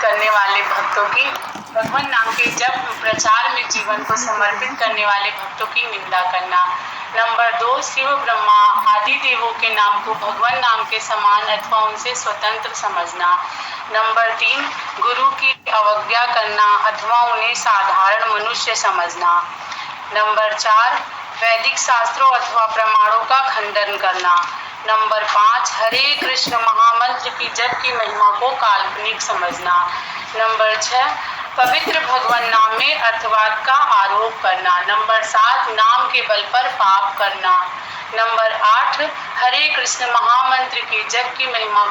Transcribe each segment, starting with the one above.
करने वाले भक्तों की, भगवान नाम के जप प्रचार में जीवन को समर्पित करने वाले भक्तों की निंदा करना। नंबर 2, शिव ब्रह्मा आदि देवों के नाम को भगवान नाम के समान अथवा उनसे स्वतंत्र समझना। नंबर 3, गुरु की अवज्ञा करना अथवा उन्हें साधारण मनुष्य समझना। नंबर 4, वैदिक शास्त्रों अथवा प्रमाणों का खंडन करना। नंबर 5, हरे कृष्ण महामंत्र की जप की महिमा को काल्पनिक समझना। नंबर 6, पवित्र भगवान नाम में अर्थवाद का आरोप करना। नंबर 7, नाम के बल पर पाप करना। नंबर 8, हरे कृष्ण महामंत्र के जप की महिमा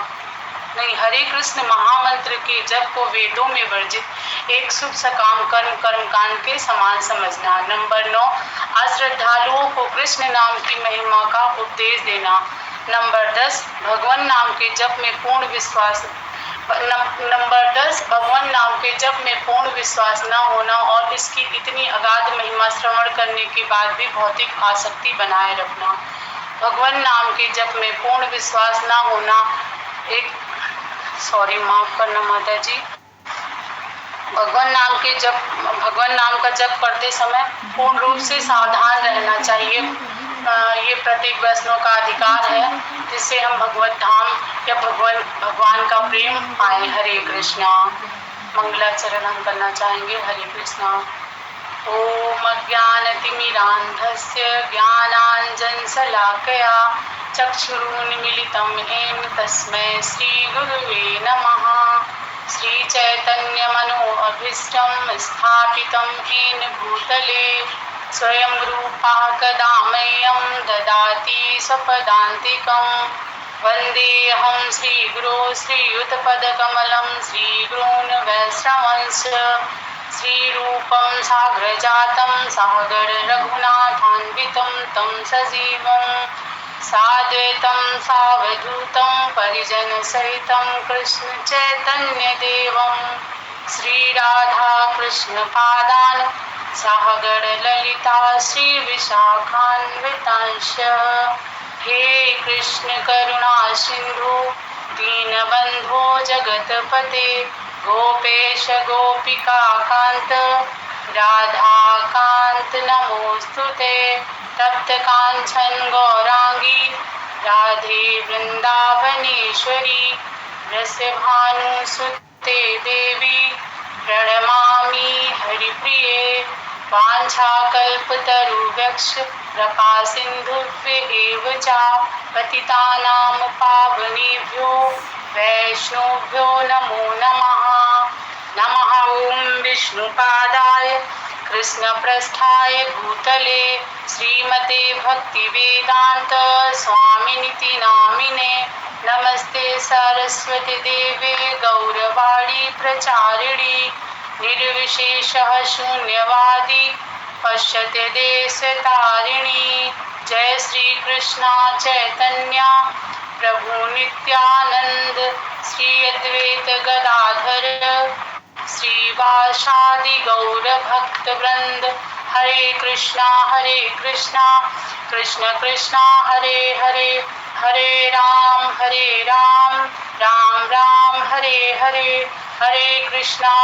हरे कृष्ण महामंत्र के जप को वेदों में वर्जित एक शुभ सकाम कर्मकांड के समान समझना। नंबर 9, अश्रद्धालुओं को कृष्ण नाम की महिमा का उपदेश देना। नंबर 10, भगवान नाम के जप में पूर्ण विश्वास भगवान नाम के जप में पूर्ण विश्वास न होना और इसकी इतनी अगाध महिमा श्रवण करने के बाद भी भौतिक आसक्ति बनाए रखना। भगवान नाम के जप में पूर्ण विश्वास न होना माफ करना माता जी। भगवान नाम का जप करते समय पूर्ण रूप से सावधान रहना चाहिए। ये प्रत्येक वैष्णव का अधिकार है जिससे हम भगवत धाम या भगवान का प्रेम पाए। हरे कृष्णा। मंगलाचरण हम करना चाहेंगे। हरे कृष्णा। ओम अज्ञानतिमिरान्धस्य ज्ञानाञ्जनशलाकया चक्षुरुन्मीलितं येन तस्मै श्रीगुरुवे नमः। श्रीचैतन्यमनोभीष्टं स्थापितं येन भूतले स्वयं रूपः कदा मह्यं ददाति स्वपदान्तिकं। वन्देऽहं श्रीगुरो श्रीयुतपदकमलं श्रीगुरून् वैष्णवंश श्रीरूपं साग्रजातं सागर रघुनाथान्वितं तं सजीवं साद्वैतं सावधूतं परिजनसहितं कृष्ण चैतन्यदेवं श्रीराधा कृष्णपादान् सागर ललिता श्री विशाखान्वितांश। हे कृष्ण करुणा सिंधु दीनबंधो जगतपते गोपेश गोपिका कांत राधा कांत नमोस्तुते। तप्त कांचन गौरांगी राधे वृंदावनेश्वरी वृषभानुसुते देवी प्रणमामि हरिप्रिये। वाञ्छाकल्पतरुभ्यश्च कृपा सिन्धुभ्येव च पतितानां पावनेभ्यो वैष्णवेभ्यो नमो नमः। नमः ॐ विष्णुपादाय कृष्णप्रेष्ठाय भूतले श्रीमते भक्तिवेदान्त स्वामिनिति नामिने। नमस्ते सरस्वती देवे गौरवाणी प्रचारिणी निर्विशेषः शून्यवादी पश्यते देशतारिणी। जय श्री कृष्णा चैतन्य प्रभु नित्यानंद श्री अद्वैत गदाधर श्रीवासादि गौर भक्त वृंद। हरे कृष्णा कृष्ण कृष्णा हरे हरे हरे राम राम राम हरे हरे हरे कृष्णा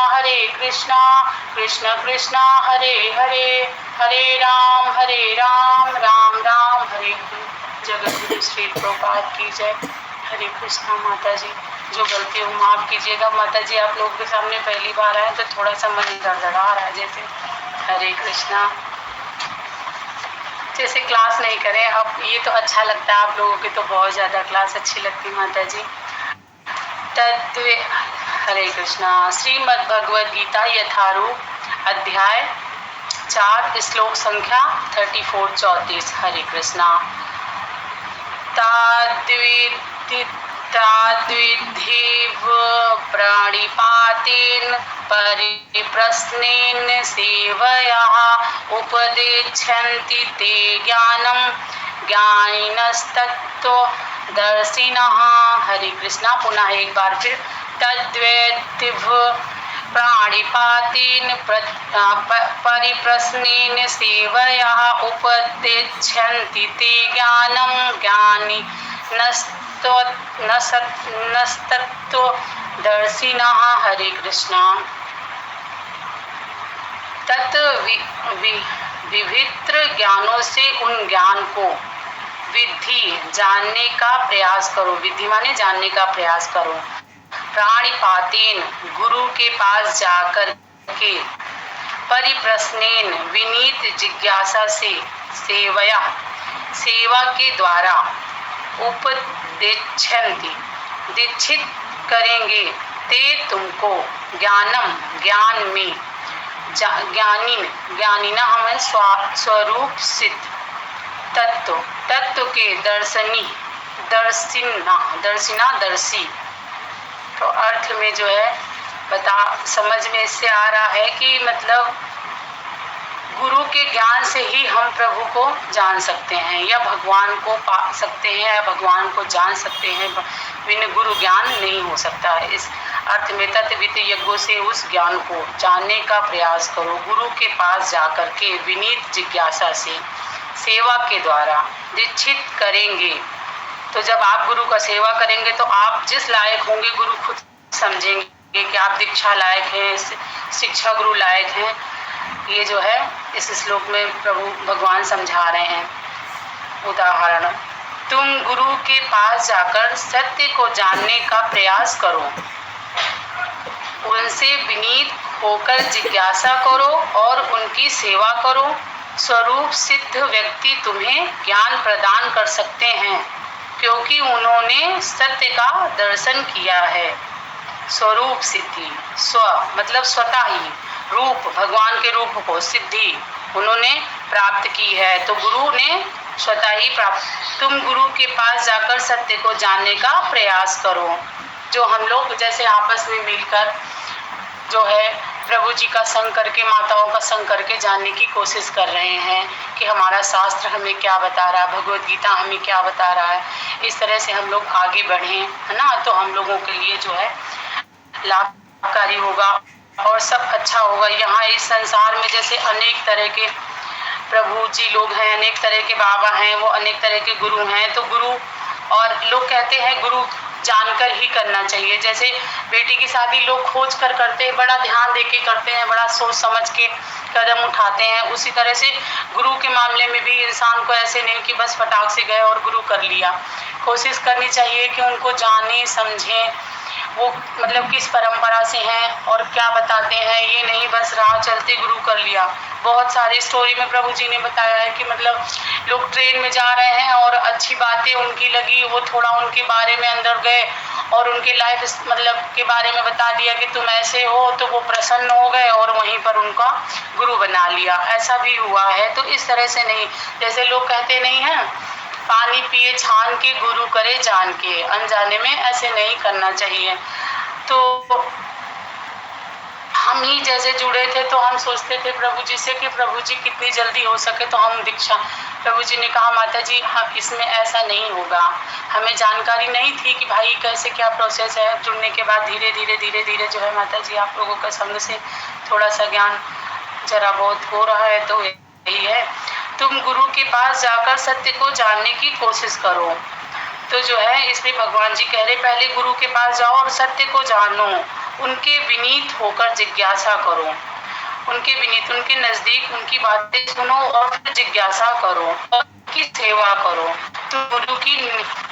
कृष्ण कृष्णा हरे हरे हरे राम राम राम हरे हरे। जगत गुरु श्री प्रभुपाद की जय। हरे कृष्णा। माता जी जो गलती हो माफ कीजिएगा। माता जी आप लोगों के सामने पहली बार आए तो थोड़ा सा मन गड़बड़ा रहा है जैसे। हरे कृष्णा। जैसे क्लास नहीं करें अब ये तो अच्छा लगता है, आप लोगों की तो बहुत ज़्यादा क्लास अच्छी लगती माता जी। हरे कृष्णा। श्रीमद् भगवद गीता यथारूप अध्याय 4 श्लोक संख्या 34-34। हरे कृष्णा। ताद्विद्धेव प्रणिपातेन परिप्रश्नेन सेवया उपदेच्छन्ति ते ज्ञानं ज्ञानिनस्तत्त्वदर्शिनः। हरे कृष्णा। पुनः एक बार फिर। तद्वैद्धिव प्राणिपातेन परिप्रश्नेन सेवया उपदेच्छन्ति ते ज्ञानं ज्ञानिनस्तत्त्वदर्शिनः। दर्शिनः हरे कृष्णा तत् विभिन्न ज्ञानों से उन ज्ञान को विधि जानने का प्रयास करो। विधि माने जानने का प्रयास करो। प्राणिपातेन गुरु के पास जाकर के परिप्रश्नेन विनीत जिज्ञासा से सेवा के द्वारा उपदेक्षन्ति दीक्षित करेंगे ते तुमको ज्ञानम ज्ञान में ज्ञानिना हमें स्वरूप सिद्ध तत्व के दर्शी। तो अर्थ में जो है समझ में इससे आ रहा है कि मतलब गुरु के ज्ञान से ही हम प्रभु को जान सकते हैं या भगवान को पा सकते हैं या भगवान को जान सकते हैं। बिना गुरु ज्ञान नहीं हो सकता है। इस अर्थ में तत्वित यज्ञों से उस ज्ञान को जानने का प्रयास करो। गुरु के पास जाकर के विनीत जिज्ञासा से सेवा के द्वारा दीक्षित करेंगे। तो जब आप गुरु का सेवा करेंगे तो आप जिस लायक होंगे गुरु खुद समझेंगे कि आप दीक्षा लायक हैं, शिक्षा गुरु लायक हैं। ये जो है इस श्लोक में प्रभु भगवान समझा रहे हैं। उदाहरण, तुम गुरु के पास जाकर सत्य को जानने का प्रयास करो, उनसे विनीत होकर जिज्ञासा करो और उनकी सेवा करो। स्वरूप सिद्ध व्यक्ति तुम्हें ज्ञान प्रदान कर सकते हैं क्योंकि उन्होंने सत्य का दर्शन किया है। स्वरूप सिद्धि, स्व मतलब स्वतः ही, रूप भगवान के रूप को, सिद्धि उन्होंने प्राप्त की है। तो गुरु ने स्वतः ही प्राप्त। तुम गुरु के पास जाकर सत्य को जानने का प्रयास करो। जो हम लोग जैसे आपस में मिलकर जो है प्रभु जी का संग करके, माताओं का संग करके जानने की कोशिश कर रहे हैं कि हमारा शास्त्र हमें क्या बता रहा है, भगवद गीता हमें क्या बता रहा है। इस तरह से हम लोग आगे बढ़ें, है ना, तो हम लोगों के लिए जो है लाभकारी होगा और सब अच्छा होगा। यहाँ इस संसार में जैसे अनेक तरह के प्रभु जी लोग हैं, अनेक तरह के बाबा हैं, वो अनेक तरह के गुरु हैं। तो गुरु और लोग कहते हैं गुरु जानकर ही करना चाहिए। जैसे बेटी की शादी लोग खोज कर करते हैं, बड़ा ध्यान दे के करते हैं, बड़ा सोच समझ के कदम उठाते हैं। उसी तरह से गुरु के मामले में भी इंसान को ऐसे नहीं कि बस फटाक से गए और गुरु कर लिया। कोशिश करनी चाहिए कि उनको जाने समझें, वो मतलब किस परंपरा से हैं और क्या बताते हैं। ये नहीं बस राह चलते गुरु कर लिया। बहुत सारी स्टोरी में प्रभु जी ने बताया है कि मतलब लोग ट्रेन में जा रहे हैं और अच्छी बातें उनकी लगी, वो थोड़ा उनके बारे में अंदर गए और उनके लाइफ मतलब के बारे में बता दिया कि तुम ऐसे हो, तो वो प्रसन्न हो गए और वहीं पर उनका गुरु बना लिया। ऐसा भी हुआ है। तो इस तरह से नहीं, जैसे लोग कहते नहीं हैं पानी पिए छान के गुरु करे जान के, अनजाने में ऐसे नहीं करना चाहिए। तो हम ही जैसे जुड़े थे तो हम सोचते थे प्रभु जी से कि प्रभु जी कितनी जल्दी हो सके तो हम दीक्षा। प्रभु जी ने कहा माता जी हम इसमें ऐसा नहीं होगा। हमें जानकारी नहीं थी कि भाई कैसे क्या प्रोसेस है। जुड़ने के बाद धीरे धीरे जो है माता जी आप लोगों का संग से थोड़ा सा ज्ञान जरा बहुत हो रहा है। तो यही है, तुम गुरु के पास जाकर सत्य को जानने की कोशिश करो। तो जो है इसलिए भगवान जी कह रहे पहले गुरु के पास जाओ और सत्य को जानो, उनके विनीत होकर जिज्ञासा करो, उनके विनीत, उनके नज़दीक उनकी बातें सुनो और फिर जिज्ञासा करो और उनकी सेवा करो। तो गुरु की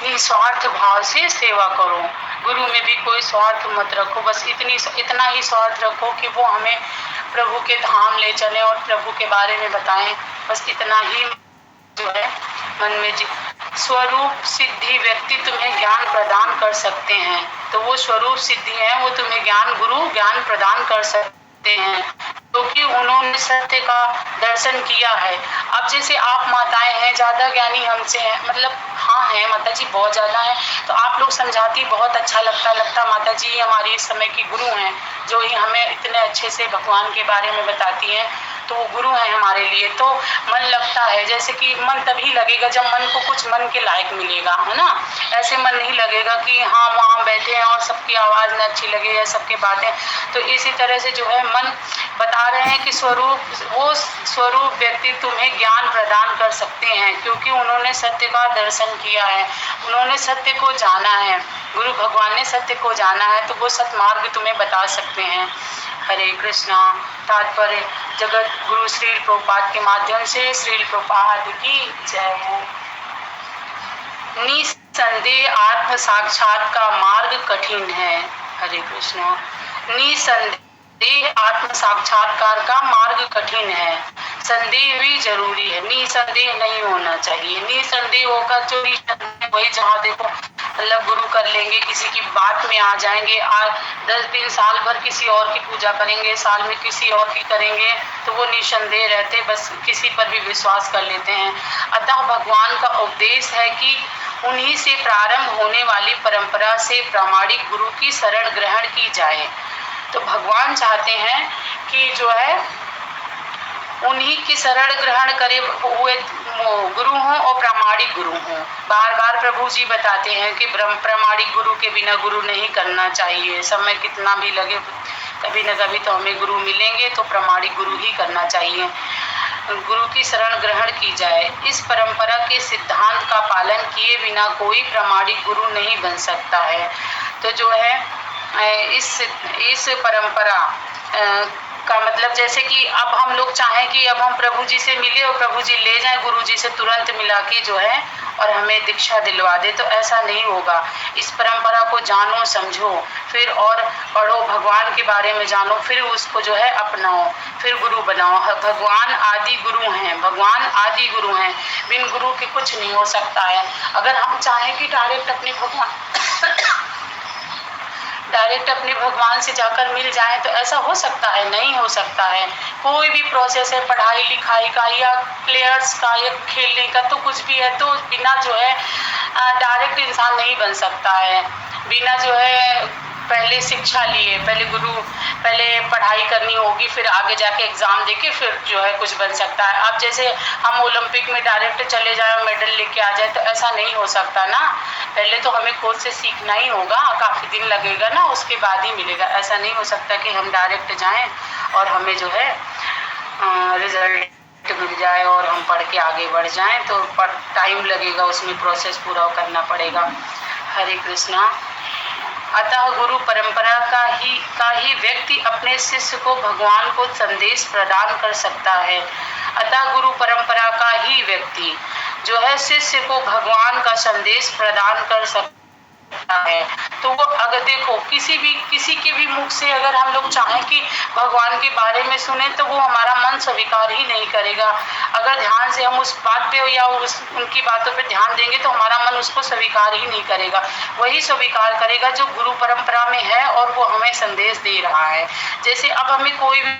निस्वार्थ भाव से सेवा करो। गुरु में भी कोई स्वार्थ मत रखो, बस इतना ही स्वार्थ रखो कि वो हमें प्रभु के धाम ले चलें और प्रभु के बारे में बताएं। बस इतना ही जो है मन में स्वरूप सिद्धि व्यक्ति तुम्हें ज्ञान प्रदान कर सकते हैं। तो वो स्वरूप सिद्धि है, वो तुम्हें गुरु ज्ञान प्रदान कर सकते हैं क्योंकि उन्होंने सत्य का दर्शन किया है। अब जैसे आप माताएं हैं, ज़्यादा ज्ञानी हमसे हैं, मतलब हाँ हैं माता जी, बहुत ज़्यादा हैं। तो आप लोग समझाती बहुत अच्छा लगता माता जी हमारी इस समय की गुरु हैं जो ही हमें इतने अच्छे से भगवान के बारे में बताती हैं। तो वो गुरु है हमारे लिए। तो मन लगता है, जैसे कि मन तभी लगेगा जब मन को कुछ मन के लायक मिलेगा, है ना। ऐसे मन नहीं लगेगा कि हाँ वहाँ बैठे हैं और सबकी आवाज़ न अच्छी लगे या सबके बातें। तो इसी तरह से जो है मन बता रहे हैं कि वो स्वरूप व्यक्ति तुम्हें ज्ञान प्रदान कर सकते हैं, क्योंकि उन्होंने सत्य का दर्शन किया है, उन्होंने सत्य को जाना है। गुरु भगवान ने सत्य को जाना है, तो वो सत्मार्ग तुम्हें बता सकते हैं। हरे कृष्णा। तात्पर्य जगत गुरु श्रील प्रभुपाद के माध्यम से श्रील प्रभुपाद की जय हो। निसंदेह आत्म साक्षात का मार्ग कठिन है। हरे कृष्णा। निसंदेह आत्म साक्षात्कार का मार्ग कठिन है, संदेह भी जरूरी है, निसंदेह नहीं होना चाहिए। निसंदेह होकर जो निसंदेह वही जहाँ देखो मतलब गुरु कर लेंगे, किसी की बात में आ जाएंगे, 10 दिन साल भर किसी और की पूजा करेंगे, साल में किसी और की करेंगे, तो वो निसंदेह रहते, बस किसी पर भी विश्वास कर लेते हैं। अतः भगवान का उपदेश है कि उन्हीं से प्रारंभ होने वाली परंपरा से प्रामाणिक गुरु की शरण ग्रहण की जाए। तो भगवान चाहते हैं कि जो है उन्हीं की शरण ग्रहण करे हुए गुरु हों और प्रामाणिक गुरु हों। बार बार प्रभु जी बताते हैं कि प्रामाणिक गुरु के बिना गुरु नहीं करना चाहिए। समय कितना भी लगे, कभी न कभी तो हमें गुरु मिलेंगे, तो प्रामाणिक गुरु ही करना चाहिए। गुरु की शरण ग्रहण की जाए। इस परंपरा के सिद्धांत का पालन किए बिना कोई प्रामाणिक गुरु नहीं बन सकता है। तो जो है इस परंपरा का मतलब जैसे कि अब हम लोग चाहें कि अब हम प्रभु जी से मिले और प्रभु जी ले जाएं गुरु जी से तुरंत मिला के जो है और हमें दीक्षा दिलवा दे, तो ऐसा नहीं होगा। इस परंपरा को जानो, समझो, फिर और पढ़ो, भगवान के बारे में जानो, फिर उसको जो है अपनाओ, फिर गुरु बनाओ। भगवान आदि गुरु हैं, भगवान आदि गुरु हैं, बिन गुरु के कुछ नहीं हो सकता है। अगर हम चाहें कि डायरेक्ट अपने भगवान से जाकर मिल जाए तो ऐसा हो सकता है? नहीं हो सकता है। कोई भी प्रोसेस है, पढ़ाई लिखाई का या प्लेयर्स का या खेलने का, तो कुछ भी है, तो बिना जो है डायरेक्ट इंसान नहीं बन सकता है। बिना जो है पहले शिक्षा लिए, पहले पढ़ाई करनी होगी, फिर आगे जाके एग्जाम देके फिर जो है कुछ बन सकता है। अब जैसे हम ओलंपिक में डायरेक्ट चले जाए मेडल लेके आ जाए, तो ऐसा नहीं हो सकता ना। पहले तो हमें खुद से सीखना ही होगा, काफ़ी दिन लगेगा ना, उसके बाद ही मिलेगा। ऐसा नहीं हो सकता कि हम डायरेक्ट जाएं और हमें जो है रिजल्ट मिल जाए और हम पढ़ के आगे बढ़ जाएं, तो टाइम लगेगा, उसमें प्रोसेस पूरा करना पड़ेगा। हरे कृष्णा। अतः गुरु परंपरा का ही व्यक्ति अपने शिष्य को भगवान को संदेश प्रदान कर सकता है। अतः गुरु परंपरा का ही व्यक्ति जो है शिष्य को भगवान का संदेश प्रदान कर सकता है। तो वो अगर देखो किसी के भी मुख से अगर हम लोग चाहें कि भगवान के बारे में सुने, तो वो हमारा मन स्वीकार ही नहीं करेगा। अगर ध्यान से हम उस बात पे या उनकी बातों पे ध्यान देंगे तो हमारा मन उसको स्वीकार ही नहीं करेगा। वही स्वीकार करेगा जो गुरु परंपरा में है और वो हमें संदेश दे रहा है। जैसे अब हमें कोई भी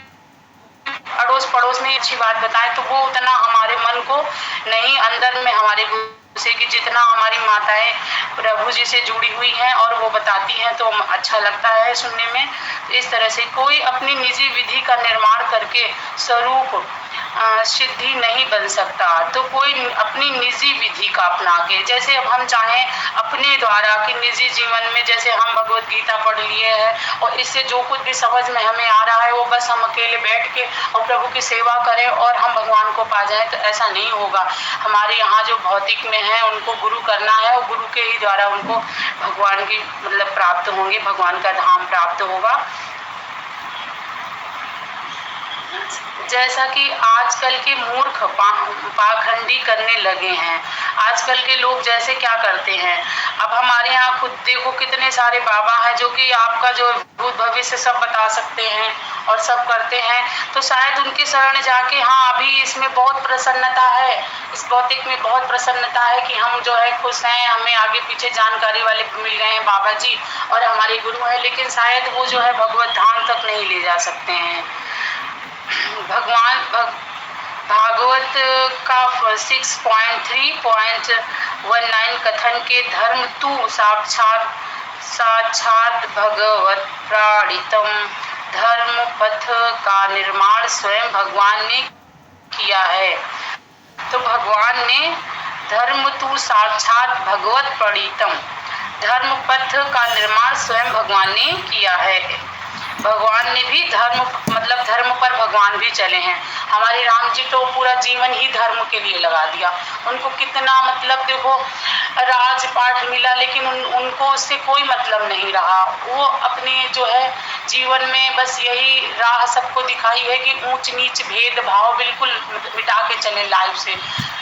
अड़ोस पड़ोस में अच्छी बात बताए तो वो उतना हमारे मन को नहीं, अंदर में हमारे से कि जितना हमारी माताएं प्रभु जी से जुड़ी हुई हैं और वो बताती हैं तो अच्छा लगता है सुनने में। इस तरह से कोई अपनी निजी विधि का निर्माण करके स्वरूप सिद्धि नहीं बन सकता। तो कोई अपनी निजी विधि का अपना के, जैसे अब हम चाहें अपने द्वारा कि निजी जीवन में जैसे हम भगवत गीता पढ़ लिए हैं और इससे जो कुछ भी समझ में हमें आ रहा है वो बस हम अकेले बैठ के और प्रभु की सेवा करें और हम भगवान को पा जाएं, तो ऐसा नहीं होगा। हमारे यहाँ जो भौतिक में है उनको गुरु करना है और गुरु के ही द्वारा उनको भगवान की मतलब प्राप्त होंगे, भगवान का धाम प्राप्त होगा। जैसा कि आजकल के मूर्ख पाखंडी करने लगे हैं। आजकल के लोग जैसे क्या करते हैं, अब हमारे यहाँ खुद देखो कितने सारे बाबा हैं जो कि आपका जो भूत भविष्य सब बता सकते हैं और सब करते हैं। तो शायद उनके शरण जाके हाँ अभी इसमें बहुत प्रसन्नता है, इस भौतिक में बहुत प्रसन्नता है कि हम जो है खुश हैं, हमें आगे पीछे जानकारी वाले मिल गए हैं बाबा जी और हमारे गुरु हैं, लेकिन शायद वो जो है भगवत धाम तक नहीं ले जा सकते हैं। भागवत का 6.3.19 कथन के धर्म तू साक्षात भगवत प्राणितम धर्म पथ का निर्माण स्वयं भगवान ने किया है। तो भगवान ने धर्म तु साक्षात भगवत प्रणीतम, धर्म पथ का निर्माण स्वयं भगवान ने किया है। भगवान ने भी धर्म मतलब धर्म पर भगवान भी चले हैं। हमारे राम जी तो पूरा जीवन ही धर्म के लिए लगा दिया। उनको कितना मतलब देखो राजपाट मिला, लेकिन उनको उससे कोई मतलब नहीं रहा। वो अपने जो है जीवन में बस यही राह सबको दिखाई है कि ऊंच नीच भेदभाव बिल्कुल मिटा के चले लाइफ से।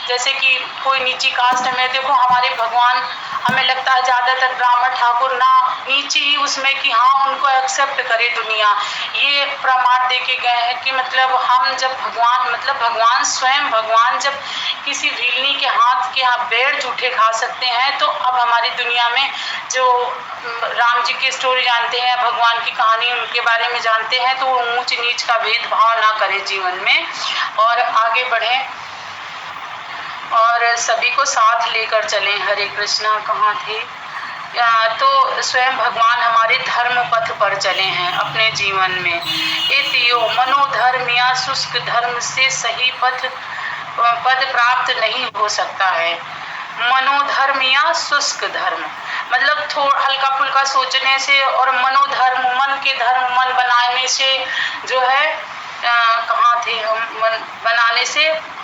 जैसे कि कोई नीची कास्ट में देखो हमारे भगवान, हमें लगता है ज्यादातर ब्राह्मण ठाकुर ना नीचे ही उसमें कि हाँ उनको एक्सेप्ट करे दुनिया। ये प्रमाण दे के गए हैं कि मतलब हम जब भगवान स्वयं भगवान जब किसी भिलनी के हाथ के यहाँ बेर झूठे खा सकते हैं, तो अब हमारी दुनिया में जो राम जी की स्टोरी जानते हैं, भगवान की कहानी उनके बारे में जानते हैं, तो वो ऊंच नीच का भेदभाव ना करें जीवन में और आगे बढ़े और सभी को साथ लेकर चलें। हरे कृष्णा। कहाँ थे? तो स्वयं भगवान हमारे धर्म पथ पर चले हैं अपने जीवन में। इतियो मनोधर्म या शुष्क धर्म से सही पद प्राप्त नहीं हो सकता है। मनोधर्म या शुष्क धर्म मतलब थोड़ा हल्का फुल्का सोचने से और मनोधर्म मन के धर्म मन बनाने से जो है कहाँ थे हम, मन बनाने से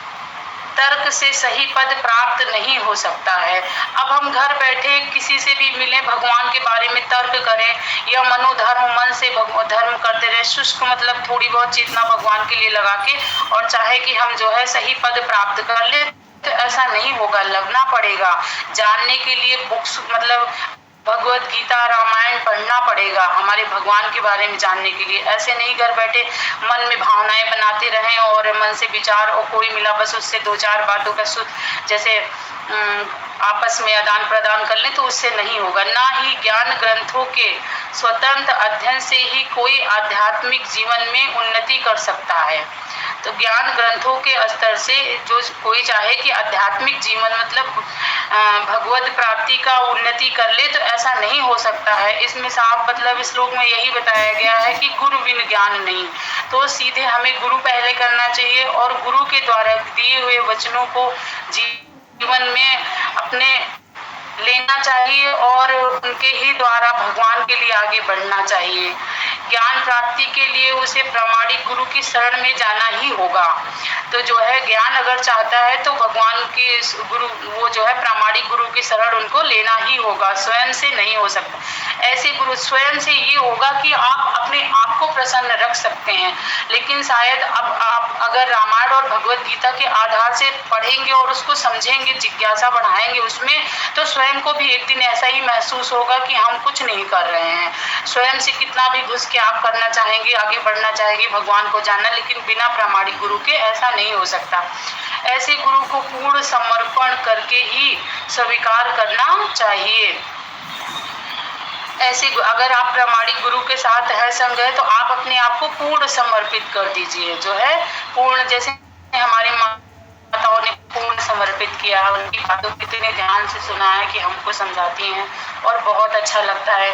तर्क से सही पद प्राप्त नहीं हो सकता है। अब हम घर बैठे किसी से भी मिले, भगवान के बारे में तर्क करें या मनोधर्म मन से धर्म करते रहे, शुष्क मतलब थोड़ी बहुत चेतना भगवान के लिए लगा के, और चाहे कि हम जो है सही पद प्राप्त कर ले, तो ऐसा नहीं होगा। लगना पड़ेगा जानने के लिए बुक्स मतलब भगवत गीता रामायण पढ़ना पड़ेगा हमारे भगवान के बारे में जानने के लिए। ऐसे नहीं घर बैठे मन में भावनाएं बनाते रहें और मन से विचार और कोई मिला बस उससे दो चार बातों का जैसे आपस में आदान प्रदान कर लें, तो उससे नहीं होगा। ना ही ज्ञान ग्रंथों के स्वतंत्र अध्ययन से ही कोई आध्यात्मिक जीवन में उन्नति कर सकता है। तो ज्ञान ग्रंथों के स्तर से जो कोई चाहे कि आध्यात्मिक जीवन मतलब भगवत प्राप्ति का उन्नति कर ले, तो ऐसा नहीं हो सकता है। इसमें साफ मतलब श्लोक में यही बताया गया है कि गुरु बिन ज्ञान नहीं। तो सीधे हमें गुरु पहले करना चाहिए और गुरु के द्वारा दिए हुए वचनों को जीवन में अपने लेना चाहिए और उनके ही द्वारा भगवान के लिए आगे बढ़ना चाहिए। ज्ञान प्राप्ति के लिए उसे प्रामाणिक गुरु की शरण में जाना ही होगा। तो जो है ज्ञान अगर चाहता है तो भगवान के गुरु वो जो है प्रामाणिक गुरु की शरण उनको लेना ही होगा, स्वयं से नहीं हो सकता। ऐसे गुरु स्वयं से ये होगा कि आप अपने आप को प्रसन्न रख सकते हैं, लेकिन शायद अब आप अगर रामायण और भगवत गीता के आधार से पढ़ेंगे और उसको समझेंगे, जिज्ञासा बढ़ाएंगे उसमें, तो स्वयं को भी एक दिन ऐसा ही महसूस होगा कि हम कुछ नहीं कर रहे हैं। स्वयं से कितना भी घुस के आप करना चाहेंगे, आगे बढ़ना चाहेंगे, भगवान को जानना, लेकिन बिना प्रामाणिक गुरु के ऐसा नहीं हो सकता। ऐसे गुरु को पूर्ण समर्पण करके ही स्वीकार करना चाहिए। ऐसे अगर आप प्रामाणिक गुरु के साथ है संग है, तो आप अपने आप को पूर्ण समर्पित कर दीजिए। जो है पूर्ण, जैसे हमारे माताओं ने पूर्ण समर्पित किया है, उनकी बातों को इतने ध्यान से सुना है कि हमको समझाती हैं और बहुत अच्छा लगता है।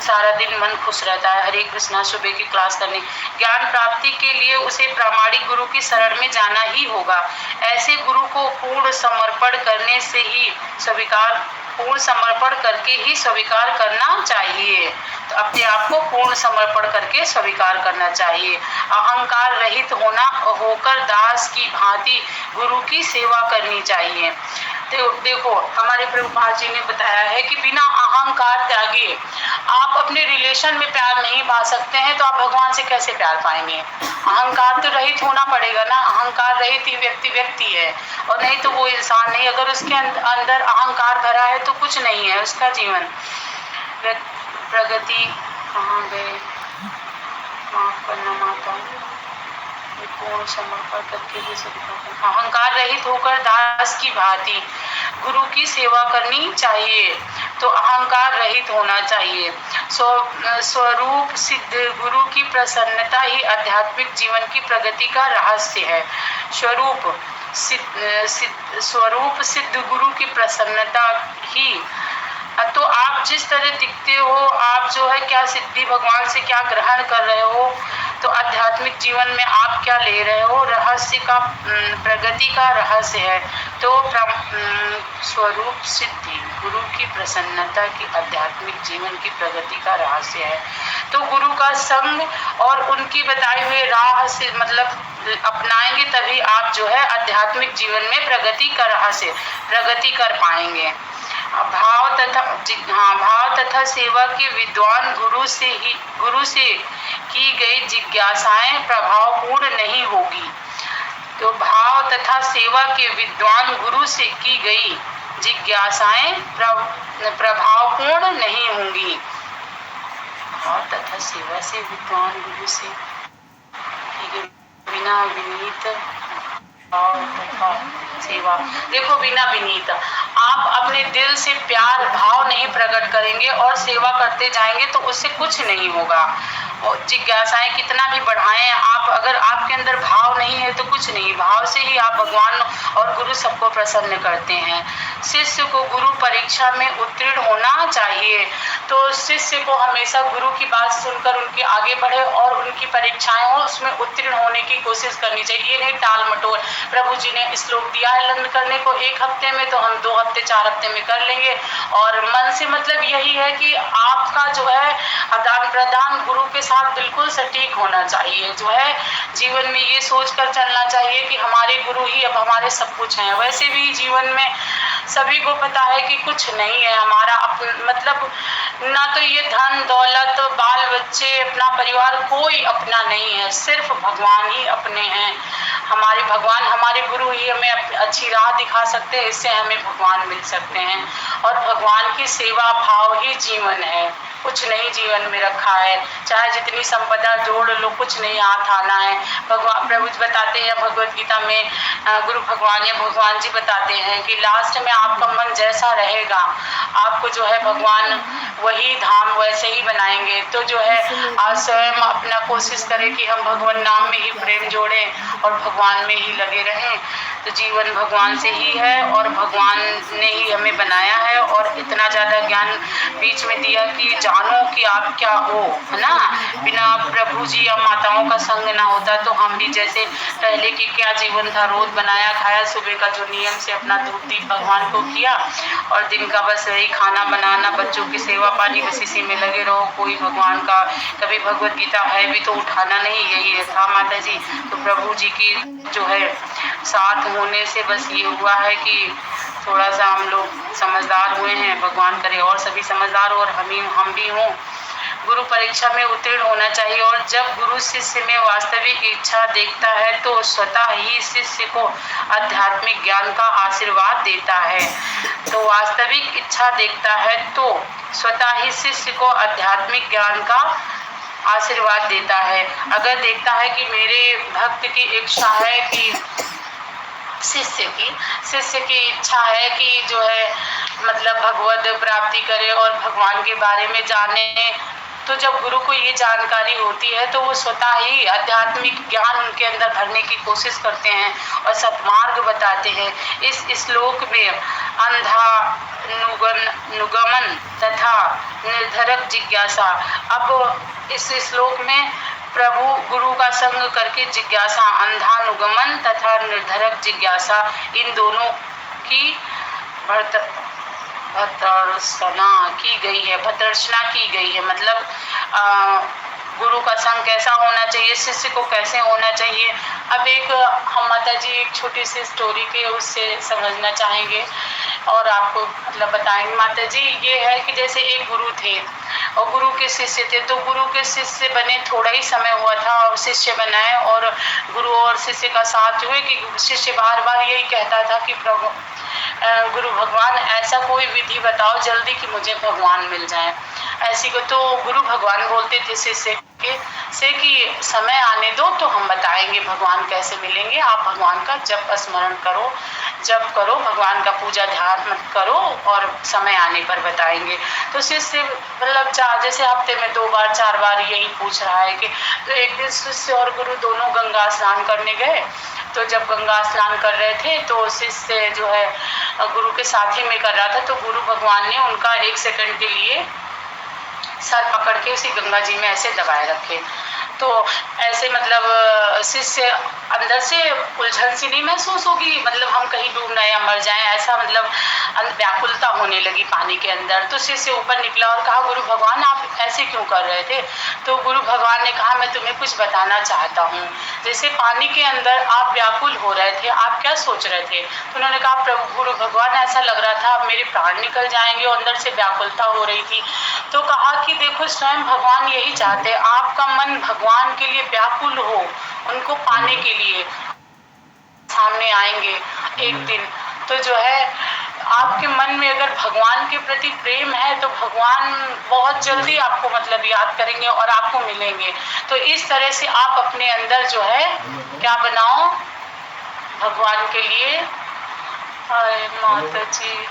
सारा दिन मन खुश रहता है। हरे कृष्णा सुबह की क्लास करने। ज्ञान प्राप्ति के लिए उसे प्रामाणिक गुरु की शरण में जाना ही होगा। ऐसे गुरु को पूर्ण समर्पण करने से ही पूर्ण समर्पण करके ही स्वीकार करना चाहिए। तो अपने आप को पूर्ण समर्पण करके स्वीकार करना चाहिए। अहंकार रहित होकर दास की भांति गुरु की सेवा करनी चाहिए। तो देखो हमारे प्रभुपाद जी ने बताया है कि बिना अहंकार त्यागे आप अपने रिलेशन में प्यार नहीं पा सकते हैं, तो आप भगवान से कैसे प्यार पाएंगे? अहंकार तो रहित होना पड़ेगा ना। अहंकार रहित ही व्यक्ति है, और नहीं तो वो इंसान नहीं। अगर उसके अंदर अहंकार भरा है तो कुछ नहीं है उसका जीवन। प्रगति कहाँ गए? माफ करना माता, पूर्ण समर्पण करके ही अहंकार रहित होकर दास की भांति गुरु की सेवा करनी चाहिए। तो अहंकार रहित होना चाहिए। स्वरूप सिद्ध गुरु की प्रसन्नता ही आध्यात्मिक जीवन की प्रगति का रहस्य है। स्वरूप सिद्ध गुरु की प्रसन्नता ही तो आप जिस तरह दिखते हो, आप जो है क्या सिद्धि भगवान से क्या ग्रहण कर रहे हो, तो आध्यात्मिक जीवन में आप क्या ले रहे हो, रहस्य का प्रगति का रहस्य है। तो स्वरूप सिद्धि गुरु की प्रसन्नता की आध्यात्मिक जीवन की प्रगति का रहस्य है। तो गुरु का संग और उनकी बताई हुई राह से मतलब अपनाएंगे तभी आप जो है आध्यात्मिक जीवन में प्रगति कर पाएंगे। भाव तथा सेवा के विद्वान गुरु से की गई जिज्ञासाएं प्रभावपूर्ण नहीं होगी। तो भाव तथा सेवा के विद्वान गुरु से की गई जिज्ञासाएं प्रभावपूर्ण नहीं होंगी। भाव तथा सेवा से विद्वान गुरु से की गई बिना विनीत भाव तथा सेवा। देखो, बिना विनीत आप अपने दिल से प्यार भाव नहीं प्रकट करेंगे और सेवा करते जाएंगे तो उससे कुछ नहीं होगा। और जिज्ञासाएं कितना भी बढ़ाएं आप, अगर आपके अंदर भाव नहीं है तो कुछ नहीं। भाव से ही आप भगवान और गुरु सबको प्रसन्न करते हैं। शिष्य को गुरु परीक्षा में उत्तीर्ण होना चाहिए। तो शिष्य को हमेशा गुरु की बात सुनकर उनके आगे बढ़े और उनकी परीक्षाएं हो उसमें उत्तीर्ण होने की कोशिश करनी चाहिए। ये नहीं टाल मटोल। प्रभु जी ने श्लोक दिया है लर्न करने को 1 हफ्ते में, तो हम 2 हफ्ते 4 हफ्ते में कर लेंगे। और मन से मतलब यही है कि आपका जो है आदान प्रदान गुरु के साथ बिल्कुल सटीक होना चाहिए। जो है जीवन में ये सोच कर चलना चाहिए कि हमारे गुरु ही अब हमारे सब कुछ हैं। वैसे भी जीवन में सभी को पता है कि कुछ नहीं है हमारा मतलब ना तो ये धन दौलत बाल बच्चे अपना परिवार कोई अपना नहीं है, सिर्फ भगवान ही अपने हैं। हमारे भगवान हमारे गुरु ही हमें अच्छी राह दिखा सकते हैं, इससे हमें भगवान मिल सकते हैं। और भगवान की सेवा भाव ही जीवन है, कुछ नहीं जीवन में रखा है। चाहे जितनी संपदा जोड़ लो, कुछ नहीं हाथ आना है। भगवान प्रभु बताते हैं भगवत गीता में, गुरु भगवान या भगवान जी बताते हैं कि लास्ट में आपका मन जैसा रहेगा आपको जो है भगवान वही धाम वैसे ही बनाएंगे। तो जो है आज स्वयं अपना कोशिश करें कि हम भगवान नाम में ही प्रेम जोड़ें और भगवान में ही लगे रहें। तो जीवन भगवान से ही है और भगवान ने ही हमें बनाया है और इतना ज़्यादा ज्ञान बीच में दिया कि जानो कि आप क्या हो, है ना। बिना प्रभु जी या माताओं का संग ना होता तो हम भी जैसे पहले की क्या जीवन था, रोज बनाया खाया, सुबह का जो नियम से अपना धूप दीप भगवान को किया और दिन का बस वही खाना बनाना, बच्चों की सेवा पानी बस इसी में लगे रहो। कोई भगवान का कभी भगवत गीता है भी तो उठाना नहीं, यही है था माता जी। तो प्रभु जी की जो है साथ होने से बस ये हुआ है कि थोड़ा सा हम लोग समझदार हुए हैं। भगवान करे और सभी समझदार हो और हम भी हों। गुरु परीक्षा में उत्तीर्ण होना चाहिए और जब गुरु शिष्य में वास्तविक इच्छा देखता है तो स्वतः ही शिष्य को आध्यात्मिक ज्ञान का आशीर्वाद देता है। तो वास्तविक इच्छा देखता है तो स्वतः ही शिष्य को आध्यात्मिक ज्ञान का आशीर्वाद देता है। अगर देखता है कि मेरे भक्त की इच्छा है कि शिष्य की इच्छा है कि जो है मतलब भगवत प्राप्ति करे और भगवान के बारे में जाने, तो जब गुरु को ये जानकारी होती है तो वो स्वतः ही आध्यात्मिक ज्ञान उनके अंदर भरने की कोशिश करते हैं और सत्मार्ग बताते हैं। इस श्लोक में अंधा नुगमन तथा निर्धरक जिज्ञासा। अब इस श्लोक में प्रभु गुरु का संग करके जिज्ञासा, अंधानुगमन तथा निर्धरक जिज्ञासा, इन दोनों की भर्त्सना की गई है। मतलब गुरु का संग कैसा होना चाहिए, शिष्य को कैसे होना चाहिए। अब एक हम माता जी एक छोटी सी स्टोरी के उससे समझना चाहेंगे और आपको मतलब बताएंगे। माता जी ये है कि जैसे एक गुरु थे और गुरु के शिष्य थे, तो गुरु के शिष्य बने थोड़ा ही समय हुआ था और शिष्य बनाए और गुरु और शिष्य का साथ हुए कि शिष्य बार बार यही कहता था कि प्रभु गुरु भगवान ऐसा कोई विधि बताओ जल्दी कि मुझे भगवान मिल जाए। ऐसी को तो गुरु भगवान बोलते थे शिष्य से कि समय आने दो तो हम बताएंगे भगवान कैसे मिलेंगे। आप भगवान का जप स्मरण करो, जप करो, भगवान का पूजा ध्यान करो और समय आने पर बताएंगे। तो शिष्य मतलब जैसे हफ्ते में 2 बार 4 बार यही पूछ रहा है कि तो एक दिन शिष्य और गुरु दोनों गंगा स्नान करने गए तो जब गंगा स्नान कर रहे थे तो शिष्य जो है गुरु के साथी में कर रहा था, तो गुरु भगवान ने उनका 1 सेकंड के लिए सर पकड़ के उसी गंगा जी में ऐसे दबाए रखे। तो ऐसे मतलब शिष्य अंदर से उलझन सी नहीं महसूस होगी, मतलब हम कहीं डूब ना या मर जाएं, ऐसा मतलब व्याकुलता होने लगी पानी के अंदर। तो शिष्य ऊपर निकला और कहा, गुरु भगवान आप ऐसे क्यों कर रहे थे? तो गुरु भगवान ने कहा, मैं तुम्हें कुछ बताना चाहता हूँ। जैसे पानी के अंदर आप व्याकुल हो रहे थे, आप क्या सोच रहे थे? तो उन्होंने कहा, प्रभु गुरु भगवान ऐसा लग रहा था मेरे प्राण निकल जाएंगे, और अंदर से व्याकुलता हो रही थी। तो कहा कि देखो स्वयं भगवान यही चाहते, आपका मन भगवान के लिए व्याकुल हो, उनको पाने के लिए सामने आएंगे एक दिन। तो जो है आपके मन में अगर भगवान के प्रति प्रेम है तो भगवान बहुत जल्दी आपको मतलब याद करेंगे और आपको मिलेंगे। तो इस तरह से आप अपने अंदर जो है क्या बनाओ, भगवान के लिए, अरे माता जी,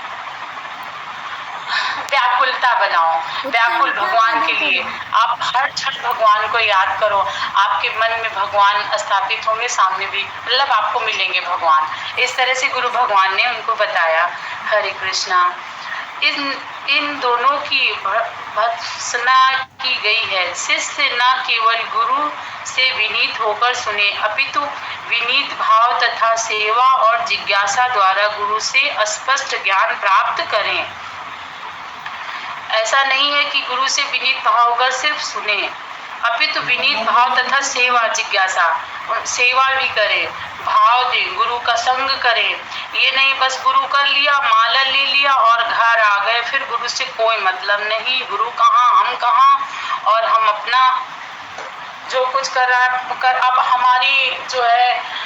व्याकुलता बनाओ, व्याकुल भगवान के लिए। आप हर क्षण भगवान को याद करो, आपके मन में भगवान स्थापित होंगे, सामने भी मतलब आपको मिलेंगे भगवान। इस तरह से गुरु भगवान ने उनको बताया। हरे कृष्णा। इन दोनों की भर्त्सना की गई है। शिष्य न केवल गुरु से विनीत होकर सुने, अपितु विनीत भाव तथा सेवा और जिज्ञासा द्वारा गुरु से स्पष्ट ज्ञान प्राप्त करें। ऐसा नहीं है कि गुरु से विनीत भाव होकर सिर्फ सुने, अपितु विनीत भाव तथा सेवा जिज्ञासा, सेवा भी करे, भाव दे, गुरु का संग करे। ये नहीं बस गुरु कर लिया, माला ले लिया और घर आ गए, फिर गुरु से कोई मतलब नहीं। गुरु कहाँ, हम कहाँ, और हम अपना जो कुछ कर रहा है अब हमारी जो है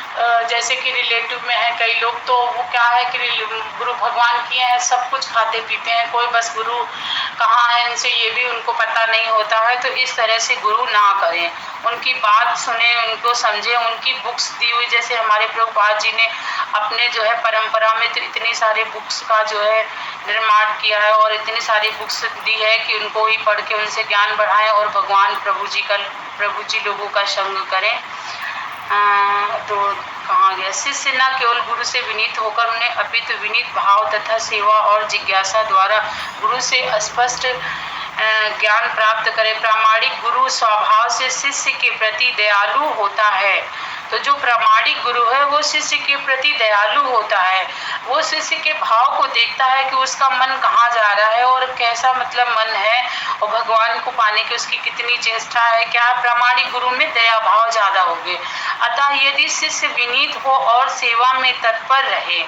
जैसे कि रिलेटिव में है कई लोग, तो वो क्या है कि गुरु भगवान किए हैं, सब कुछ खाते पीते हैं, कोई बस गुरु कहाँ है इनसे ये भी उनको पता नहीं होता है। तो इस तरह से गुरु ना करें, उनकी बात सुने, उनको समझे, उनकी बुक्स दी हुई, जैसे हमारे प्रभुपाद जी ने अपने जो है परंपरा में तो इतनी सारे बुक्स का जो है निर्माण किया है और इतनी सारी बुक्स दी है कि उनको ही पढ़ के उनसे ज्ञान बढ़ाएं और भगवान प्रभु जी लोगों का संग करें। तो कहाँ गया, शिष्य न केवल गुरु से विनीत होकर उन्हें अपितु विनीत भाव तथा सेवा और जिज्ञासा द्वारा गुरु से स्पष्ट ज्ञान प्राप्त करे। प्रामाणिक गुरु स्वभाव से शिष्य के प्रति दयालु होता है। तो जो प्रामाणिक गुरु है वो शिष्य के प्रति दयालु होता है, वो शिष्य के भाव को देखता है कि उसका मन कहाँ जा रहा है और कैसा मतलब मन है, और भगवान को पाने की उसकी कितनी चेष्टा है, क्या प्रामाणिक गुरु में दया भाव ज्यादा होंगे। अतः यदि शिष्य विनीत हो और सेवा में तत्पर रहे,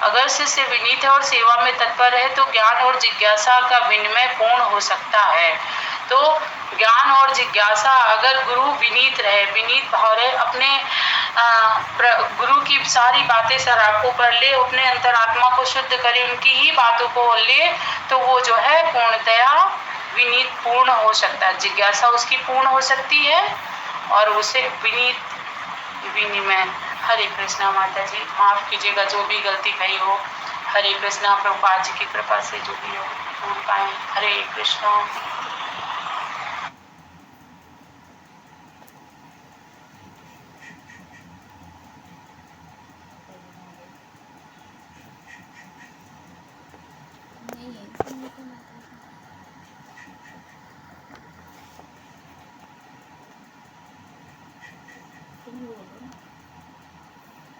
अगर शिष्य विनीत है और सेवा में तत्पर रहे तो ज्ञान और जिज्ञासा का विनिमय पूर्ण हो सकता है। तो ज्ञान और जिज्ञासा अगर गुरु विनीत रहे, विनीत भाव रहे, अपने गुरु की सारी बातें सर आंखों पर ले, अपने अंतरात्मा को शुद्ध करे, उनकी ही बातों को ले, तो वो जो है पूर्णतया विनीत पूर्ण हो सकता है, जिज्ञासा उसकी पूर्ण हो सकती है और उसे विनीत विनिमय। हरे कृष्णा माता जी, माफ कीजिएगा जो भी गलती कही हो। हरे कृष्णा, प्रभुपाद जी की कृपा से जो भी हो भूल पाए। हरे कृष्णा।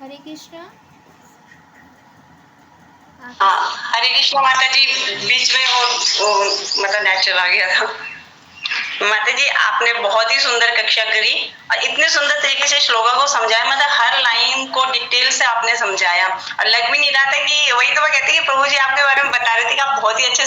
हरे कृष्णा। हरे कृष्णा माता जी, बीच में वो मतलब नेट चला गया था। माता जी आपने बहुत ही सुंदर कक्षा करी और इतने सुंदर तरीके से श्लोका को समझाया, मतलब हर लाइन को डिटेल से आपने समझाया और लग भी नहीं रहा था कि, वही तो मैं कहती कि प्रभु जी आपके बारे में बता रहे थे कि आप बहुत ही अच्छे